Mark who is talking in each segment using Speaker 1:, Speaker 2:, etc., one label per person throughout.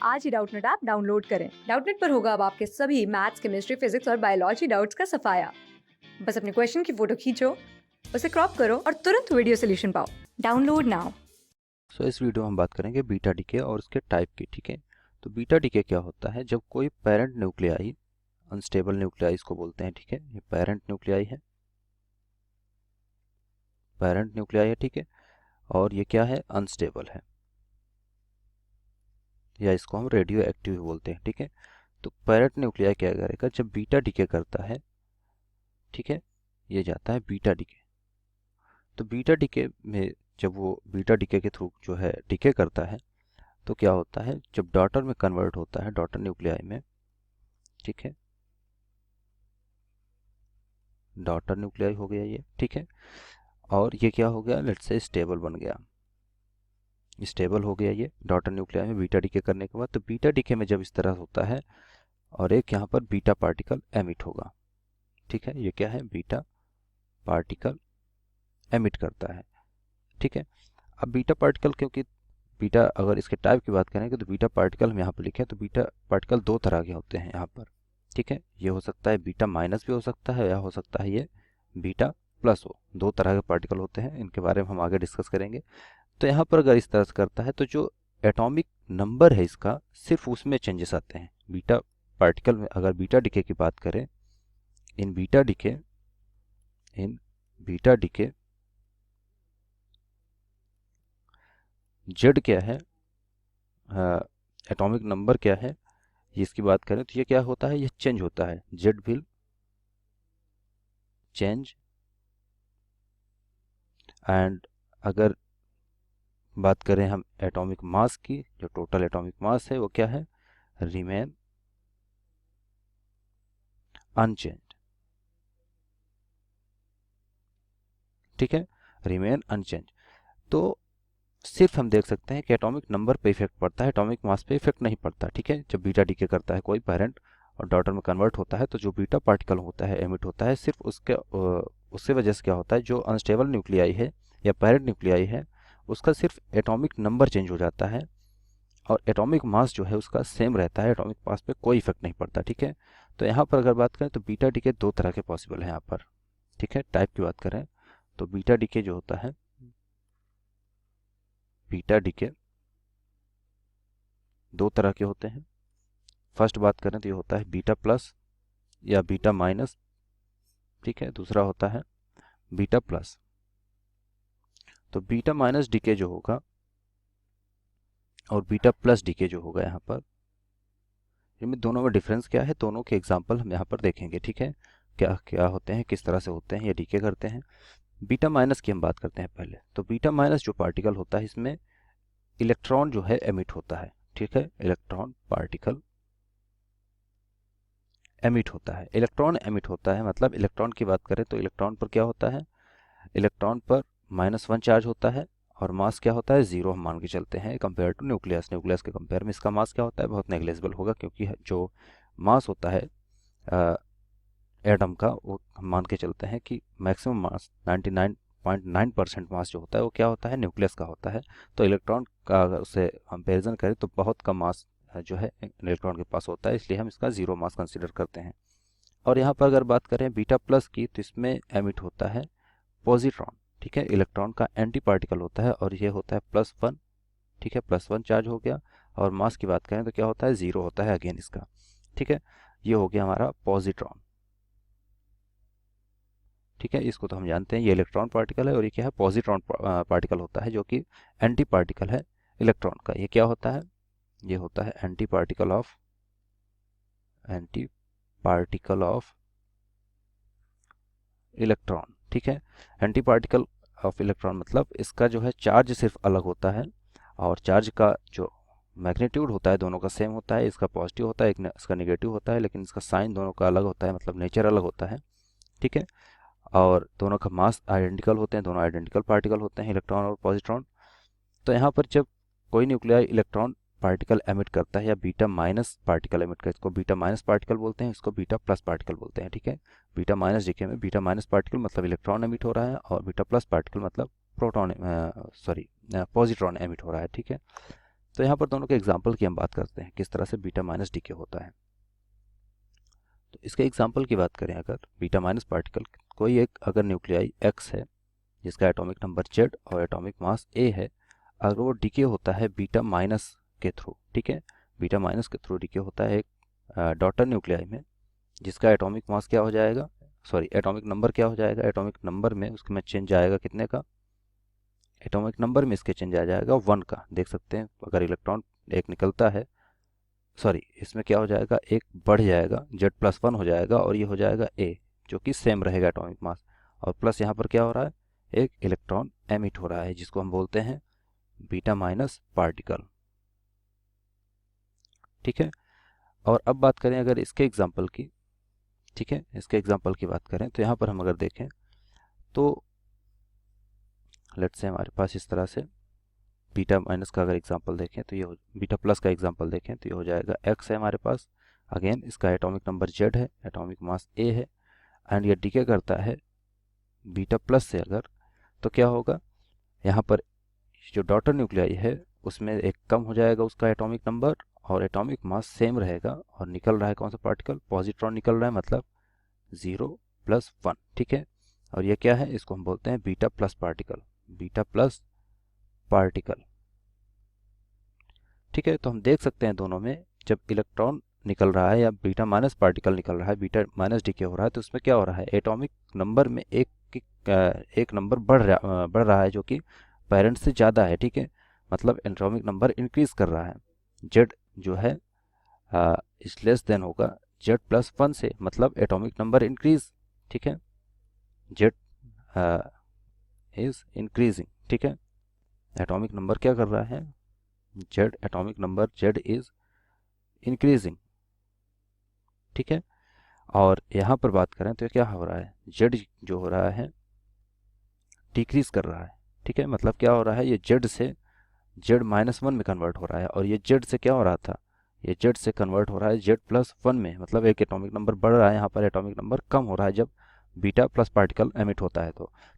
Speaker 1: आज ही Doubtnut app download करें। Doubtnut पर होगा अब आपके सभी मैथ्स, केमिस्ट्री, फिजिक्स और बायोलॉजी डाउट्स का सफाया। बस अपने क्वेश्चन की फोटो खींचो, उसे क्रॉप करो और तुरंत वीडियो सोल्यूशन पाओ। Download now.
Speaker 2: इस वीडियो में हम बात करेंगे बीटा डीके और उसके टाइप की। ठीक है, तो बीटा डीके क्या होता है? जब कोई पेरेंट न्यूक्लियाई, अनस्टेबल न्यूक्लियाई इसको बोलते हैं, ठीक है, ये पेरेंट न्यूक्लियाई है, पेरेंट न्यूक्लियाई है, ठीक है, और ये क्या है? अनस्टेबल है, या इसको हम रेडियो एक्टिव भी बोलते हैं, ठीक है। तो पेरेंट न्यूक्लियाई क्या करेगा? जब बीटा डीके करता है, ठीक है, ये जाता है बीटा डीके। तो बीटा डीके में जब वो बीटा डीके के थ्रू जो है डीके करता है, तो क्या होता है? जब डॉटर में कन्वर्ट होता है, डॉटर न्यूक्लियाई में, ठीक है, डॉटर न्यूक्लियाई हो गया ये, ठीक है, और ये क्या हो गया? लेट्स से स्टेबल बन गया, स्टेबल हो गया ये डॉटर न्यूक्लियाई में बीटा डीके करने के बाद। तो बीटा डीके में जब इस तरह होता है और एक यहाँ पर बीटा पार्टिकल एमिट होगा, ठीक है, ये क्या है? बीटा पार्टिकल एमिट करता है, ठीक है। अब बीटा पार्टिकल, क्योंकि बीटा, अगर इसके टाइप की बात करें तो बीटा पार्टिकल हम यहाँ पर लिखें तो बीटा पार्टिकल दो तरह के होते हैं यहाँ पर, ठीक है। ये हो सकता है बीटा माइनस भी हो सकता है, या हो सकता है ये बीटा प्लस हो। दो तरह के पार्टिकल होते हैं, इनके बारे में हम आगे डिस्कस करेंगे। तो यहाँ पर अगर इस तरह से करता है तो जो एटॉमिक नंबर है इसका, सिर्फ उसमें चेंजेस आते हैं। बीटा पार्टिकल में अगर बीटा डीके की बात करें, इन बीटा डीके, इन बीटा डीके जेड क्या है, एटॉमिक नंबर क्या है, ये इसकी बात करें तो ये क्या होता है? ये चेंज होता है, जेड विल चेंज। एंड अगर बात करें हम एटॉमिक मास की, जो टोटल एटॉमिक मास है वो क्या है? रिमेन अनचेंज, ठीक है, रिमेन अनचेंज। तो सिर्फ हम देख सकते हैं कि एटॉमिक नंबर पे इफेक्ट पड़ता है, एटॉमिक मास पे इफेक्ट नहीं पड़ता, ठीक है। जब बीटा डीके करता है कोई पेरेंट और डॉटर में कन्वर्ट होता है, तो जो बीटा पार्टिकल होता है, एमिट होता है, सिर्फ उसके उससे वजह से क्या होता है? जो अनस्टेबल न्यूक्लियाई है या पेरेंट न्यूक्लियाई है, उसका सिर्फ एटॉमिक नंबर चेंज हो जाता है, और एटॉमिक मास जो है उसका सेम रहता है, एटॉमिक मास पे कोई इफेक्ट नहीं पड़ता, ठीक है। तो यहाँ पर अगर बात करें तो बीटा डीके दो तरह के पॉसिबल है यहाँ पर, ठीक है। टाइप की बात करें तो बीटा डीके जो होता है, बीटा डीके दो तरह के होते हैं। फर्स्ट बात करें तो ये होता है बीटा प्लस या बीटा माइनस, ठीक है। दूसरा होता है बीटा प्लस। तो बीटा माइनस डीके जो होगा और बीटा प्लस डीके जो होगा, यहाँ पर इनमें दोनों में डिफरेंस क्या है, दोनों के एग्जाम्पल हम यहाँ पर देखेंगे, ठीक है। क्या क्या होते हैं, किस तरह से होते हैं, ये डीके करते हैं। बीटा माइनस की हम बात करते हैं पहले। तो बीटा माइनस जो पार्टिकल होता है, इसमें इलेक्ट्रॉन जो है एमिट होता है, ठीक है, इलेक्ट्रॉन पार्टिकल एमिट होता है। इलेक्ट्रॉन एमिट होता है मतलब इलेक्ट्रॉन की बात करें तो इलेक्ट्रॉन पर क्या होता है? इलेक्ट्रॉन पर -1 चार्ज होता है, और मास क्या होता है? 0 हम मान के चलते हैं कंपेयर टू न्यूक्लियस। न्यूक्लियस के कंपेयर में इसका मास क्या होता है? बहुत नेग्लेजिबल होगा, क्योंकि जो मास होता है एटम का, वो हम मान के चलते हैं कि मैक्सिमम मास 99.9% मास जो होता है वो क्या होता है? न्यूक्लियस का होता है। तो इलेक्ट्रॉन का अगर उससे कंपेरिजन करें तो बहुत कम मास जो है इलेक्ट्रॉन के पास होता है, इसलिए हम इसका 0 मास कंसिडर करते हैं। और यहाँ पर अगर बात करें बीटा प्लस की, तो इसमें एमिट होता है पॉजिट्रॉन, ठीक है, इलेक्ट्रॉन का एंटी पार्टिकल होता है, और ये होता है +1, ठीक है, +1 चार्ज हो गया। और मास की बात करें तो क्या होता है? 0 होता है अगेन इसका, ठीक है। ये हो गया हमारा पॉजिट्रॉन, ठीक है। इसको तो हम जानते हैं, ये इलेक्ट्रॉन पार्टिकल है, और ये क्या है? पॉजिट्रॉन पार्टिकल होता है, जो कि एंटी पार्टिकल है इलेक्ट्रॉन का। ये क्या होता है? ये होता है एंटी पार्टिकल ऑफ इलेक्ट्रॉन, ठीक है। एंटी पार्टिकल ऑफ इलेक्ट्रॉन मतलब इसका जो है चार्ज सिर्फ अलग होता है, और चार्ज का जो मैग्नीट्यूड होता है दोनों का सेम होता है। इसका पॉजिटिव होता है, इसका नेगेटिव होता है, लेकिन इसका साइन दोनों का अलग होता है, मतलब नेचर अलग होता है, ठीक है। और दोनों का मास आइडेंटिकल होते हैं, दोनों आइडेंटिकल पार्टिकल होते हैं, इलेक्ट्रॉन और पॉजिट्रॉन। तो यहाँ पर जब कोई न्यूक्लियाई इलेक्ट्रॉन पार्टिकल एमिट करता है, या बीटा माइनस पार्टिकल एमिट करता है, इसको बीटा माइनस पार्टिकल बोलते हैं, इसको बीटा प्लस पार्टिकल बोलते हैं, ठीक है। बीटा माइनस डीके में बीटा माइनस पार्टिकल मतलब इलेक्ट्रॉन एमिट हो रहा है, और बीटा प्लस पार्टिकल मतलब प्रोटॉन, सॉरी, पॉजिट्रॉन एमिट हो रहा है, ठीक है। तो यहाँ पर दोनों के एग्जाम्पल की हम बात करते हैं किस तरह से बीटा माइनस डीके होता है। तो इसके एग्जाम्पल की बात करें, अगर बीटा माइनस पार्टिकल कोई एक अगर न्यूक्लियाई एक्स है जिसका एटॉमिक नंबर जेड और एटॉमिक मास ए है, अगर वो डीके होता है बीटा माइनस के थ्रू, ठीक है, बीटा माइनस के थ्रू डीके होता है एक डॉटर न्यूक्लियाई में जिसका एटॉमिक मास क्या हो जाएगा, सॉरी एटॉमिक नंबर क्या हो जाएगा, एटॉमिक नंबर में उसके में चेंज आएगा कितने का, एटॉमिक नंबर में इसके चेंज आ जाएगा 1 का। देख सकते हैं अगर इलेक्ट्रॉन एक निकलता है, सॉरी इसमें क्या हो जाएगा, एक बढ़ जाएगा, Z+1 हो जाएगा और ये हो जाएगा A जो कि सेम रहेगा एटॉमिक मास, और प्लस यहाँ पर क्या हो रहा है, एक इलेक्ट्रॉन एमिट हो रहा है जिसको हम बोलते हैं बीटा माइनस पार्टिकल, ठीक है। और अब बात करें अगर इसके एग्जाम्पल की, ठीक है, इसके एग्जाम्पल की बात करें तो यहाँ पर हम अगर देखें तो लेट्स से हमारे पास इस तरह से बीटा माइनस का अगर एग्जांपल देखें तो ये बीटा प्लस का एग्जांपल देखें तो ये हो जाएगा एक्स है हमारे पास, अगेन इसका एटॉमिक नंबर जेड है, एटॉमिक मास ए है, एंड ये डीके करता है बीटा प्लस से अगर, तो क्या होगा, यहाँ पर जो डॉटर न्यूक्लियाई है उसमें एक कम हो जाएगा उसका एटॉमिक नंबर और एटॉमिक मास सेम रहेगा, और निकल रहा है कौन सा पार्टिकल, पॉजिट्रॉन निकल रहा है, मतलब 0+1, ठीक है। और ये क्या है, इसको हम बोलते हैं beta plus particle, beta plus particle, ठीक है। तो हम देख सकते हैं दोनों में जब इलेक्ट्रॉन निकल रहा है या बीटा माइनस पार्टिकल निकल रहा है, बीटा माइनस डीके हो रहा है, तो उसमें क्या हो रहा है, एटॉमिक नंबर में एक नंबर बढ़ रहा है जो कि पेरेंट से ज़्यादा है, ठीक है, मतलब एटॉमिक नंबर इंक्रीज कर रहा है। जेड जो है इस लेस देन होगा Z+1 से, मतलब एटॉमिक नंबर इंक्रीज, ठीक है, जेड इज इंक्रीजिंग, ठीक है, एटॉमिक नंबर क्या कर रहा है, Z atomic number Z is increasing, ठीक है। और यहाँ पर बात करें तो क्या हो रहा है, जेड जो हो रहा है डिक्रीज कर रहा है, ठीक है, मतलब क्या हो रहा है, ये जेड से Z-1 में कन्वर्ट हो रहा है, और ये जेड से क्या हो रहा था, ये जेड से कन्वर्ट हो रहा है Z+1 में, मतलब एक एटॉमिक नंबर बढ़ रहा है, यहाँ पर एटॉमिक नंबर कम हो रहा है जब बीटा प्लस पार्टिकल एमिट होता है।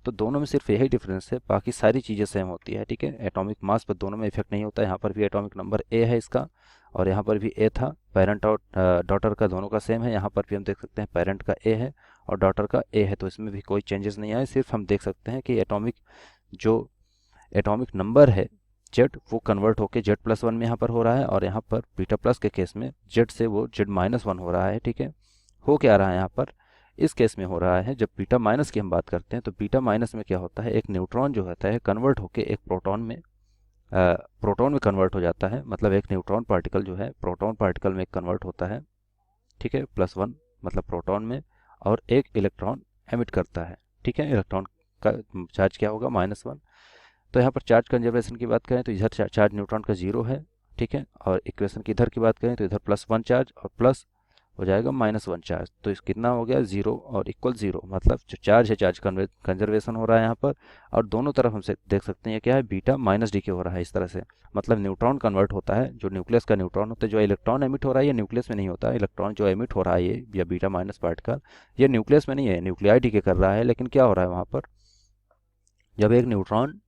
Speaker 2: तो दोनों में सिर्फ यही डिफरेंस है, बाकी सारी चीज़ें सेम होती है, ठीक है, एटॉमिक मास पर दोनों में इफेक्ट नहीं होता है। यहाँ पर भी एटॉमिक नंबर ए है इसका, और यहाँ पर भी ए था, पेरेंट और डॉटर का दोनों का सेम है, यहाँ पर भी हम देख सकते हैं पेरेंट का ए है और डॉटर का ए है, तो इसमें भी कोई चेंजेस नहीं आए, सिर्फ हम देख सकते हैं कि जो एटॉमिक नंबर है जेड वो कन्वर्ट होकर Z+1 में यहाँ पर हो रहा है, और यहाँ पर बीटा प्लस के केस में जेड से वो Z-1 हो रहा है, ठीक है। हो क्या रहा है यहाँ पर, इस केस में हो रहा है जब बीटा माइनस की हम बात करते हैं तो बीटा माइनस में क्या होता है, एक न्यूट्रॉन जो होता है कन्वर्ट होकर एक प्रोटॉन में कन्वर्ट हो जाता है, मतलब एक न्यूट्रॉन पार्टिकल जो है प्रोटॉन पार्टिकल में कन्वर्ट होता है, ठीक है, +1 मतलब प्रोटॉन में, और एक इलेक्ट्रॉन एमिट करता है, ठीक है, इलेक्ट्रॉन का चार्ज क्या होगा, -1। तो यहाँ पर चार्ज कंजर्वेशन की बात करें तो इधर चार्ज न्यूट्रॉन का 0 है, ठीक है, और इक्वेशन की इधर की बात करें तो इधर +1 चार्ज और प्लस हो जाएगा -1 चार्ज, तो इस कितना हो गया 0 और इक्वल 0, मतलब जो चार्ज है चार्ज कंजर्वेशन हो रहा है यहाँ पर, और दोनों तरफ हम देख सकते हैं ये क्या है, बीटा माइनस डीके हो रहा है इस तरह से, मतलब न्यूट्रॉन कन्वर्ट होता है, जो न्यूक्लियस का न्यूट्रॉन होता है, जो इलेक्ट्रॉन एमिट हो रहा है ये न्यूक्लियस में नहीं होता है, इलेक्ट्रॉन जो एमिट हो रहा है ये या बीटा माइनस पार्टिकल ये न्यूक्लियस में नहीं है, न्यूक्लियाई डीके कर रहा है, लेकिन क्या हो रहा है वहाँ पर, जब एक न्यूट्रॉन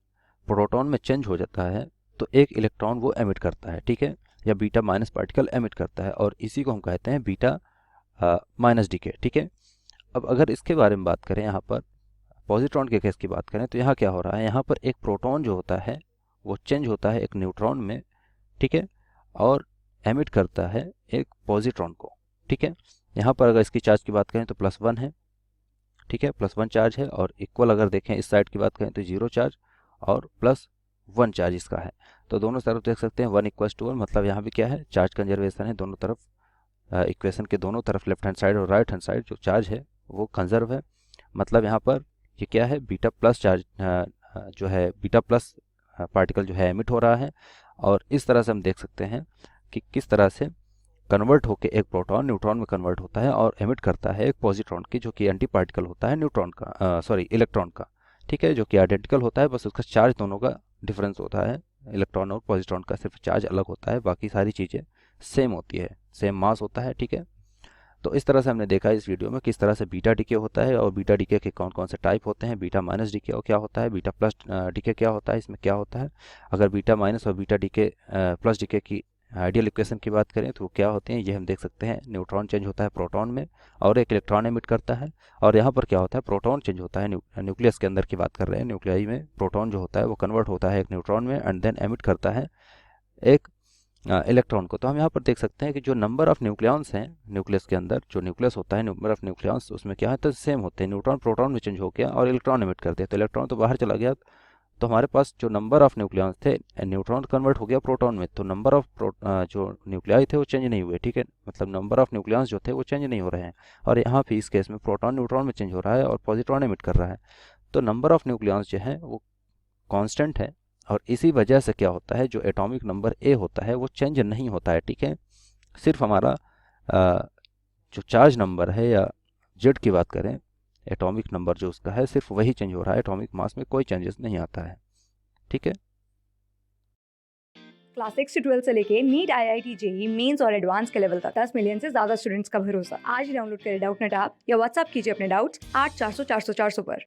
Speaker 2: प्रोटॉन में चेंज हो जाता है तो एक इलेक्ट्रॉन वो एमिट करता है, ठीक है, या बीटा माइनस पार्टिकल एमिट करता है, और इसी को हम कहते हैं बीटा माइनस डीके, ठीक है। अब अगर इसके बारे में बात करें, यहाँ पर पॉजिट्रॉन के केस की बात करें तो यहाँ क्या हो रहा है, यहाँ पर एक प्रोटॉन जो होता है वो चेंज होता है एक न्यूट्रॉन में, ठीक है, और एमिट करता है एक पॉजिट्रॉन को, ठीक है। यहाँ पर अगर इसकी चार्ज की बात करें तो +1 है, ठीक है, +1 चार्ज है, और इक्वल अगर देखें इस साइड की बात करें तो 0 चार्ज और +1 चार्ज इसका है, तो दोनों तरफ देख सकते हैं 1=1, मतलब यहाँ भी क्या है, चार्ज कंजर्वेशन है, दोनों तरफ इक्वेशन के दोनों तरफ लेफ्ट हैंड साइड और राइट हैंड साइड जो चार्ज है वो कंजर्व है, मतलब यहाँ पर ये क्या है, बीटा प्लस चार्ज जो है बीटा प्लस पार्टिकल जो है एमिट हो रहा है, और इस तरह से हम देख सकते हैं कि किस तरह से कन्वर्ट होकर एक प्रोटॉन न्यूट्रॉन में कन्वर्ट होता है और एमिट करता है एक पॉजिट्रॉन की, जो कि एंटी पार्टिकल होता है न्यूट्रॉन का, सॉरी इलेक्ट्रॉन का, ठीक है, जो कि आइडेंटिकल होता है, बस उसका चार्ज दोनों का डिफरेंस होता है, इलेक्ट्रॉन और पॉजिट्रॉन का सिर्फ चार्ज अलग होता है, बाकी सारी चीज़ें सेम होती है, सेम मास होता है, ठीक है। तो इस तरह से हमने देखा इस वीडियो में किस तरह से बीटा डीके होता है और बीटा डीके के कौन कौन से टाइप होते हैं, बीटा माइनस डीके क्या होता है, बीटा प्लस डीके क्या होता है, इसमें क्या होता है। अगर बीटा माइनस और बीटा डीके प्लस डीके की आइडियल इक्वेशन की बात करें तो वो क्या होते हैं, ये हम देख सकते हैं। न्यूट्रॉन चेंज होता है प्रोटॉन में और एक इलेक्ट्रॉन एमिट करता है। और यहाँ पर क्या होता है, प्रोटॉन चेंज होता है, न्यूक्लियस के अंदर की बात कर रहे हैं। न्यूक्लियाई में प्रोटॉन जो होता है वो कन्वर्ट होता है एक न्यूट्रॉन में एंड देन एमिट करता है एक इलेक्ट्रॉन को। तो हम यहाँ पर देख सकते हैं कि जो नंबर ऑफ न्यूक्लियॉन्स हैं न्यूक्लियस के अंदर, जो न्यूक्लियस होता है नंबर ऑफ न्यूक्लियॉन्स उसमें क्या है तो सेम होते हैं। न्यूट्रॉन प्रोटॉन में चेंज हो गया और इलेक्ट्रॉन एमिट कर दिया, तो इलेक्ट्रॉन तो बाहर चला गया। तो हमारे पास जो नंबर ऑफ न्यूक्लियॉन्स थे, न्यूट्रॉन कन्वर्ट हो गया प्रोटॉन में, तो नंबर ऑफ जो न्यूक्लियाई थे वो चेंज नहीं हुए। ठीक है, मतलब नंबर ऑफ न्यूक्लियॉन्स जो थे वो चेंज नहीं हो रहे हैं। और यहाँ भी इस केस में प्रोटॉन न्यूट्रॉन में चेंज हो रहा है और पॉजिट्रॉन एमिट कर रहा है। तो नंबर ऑफ न्यूक्लियॉन्स जो है वो कांस्टेंट है और इसी वजह से क्या होता है, जो एटॉमिक नंबर ए होता है वो चेंज नहीं होता है। ठीक है, सिर्फ हमारा जो चार्ज नंबर है या जेड की बात करें, एटॉमिक नंबर जो उसका है सिर्फ वही चेंज हो रहा है, एटॉमिक मास में कोई चेंजेस नहीं आता है। ठीक है,
Speaker 1: क्लास 6 से 12 से लेके नीट, IIT, जेई मेंस और एडवांस के लेवल तक 10 मिलियन से ज्यादा स्टूडेंट्स का भरोसा। आज ही डाउनलोड करें डाउटनेट ऐप या व्हाट्सएप कीजिए अपने डाउट्स 8400 400 400 पर।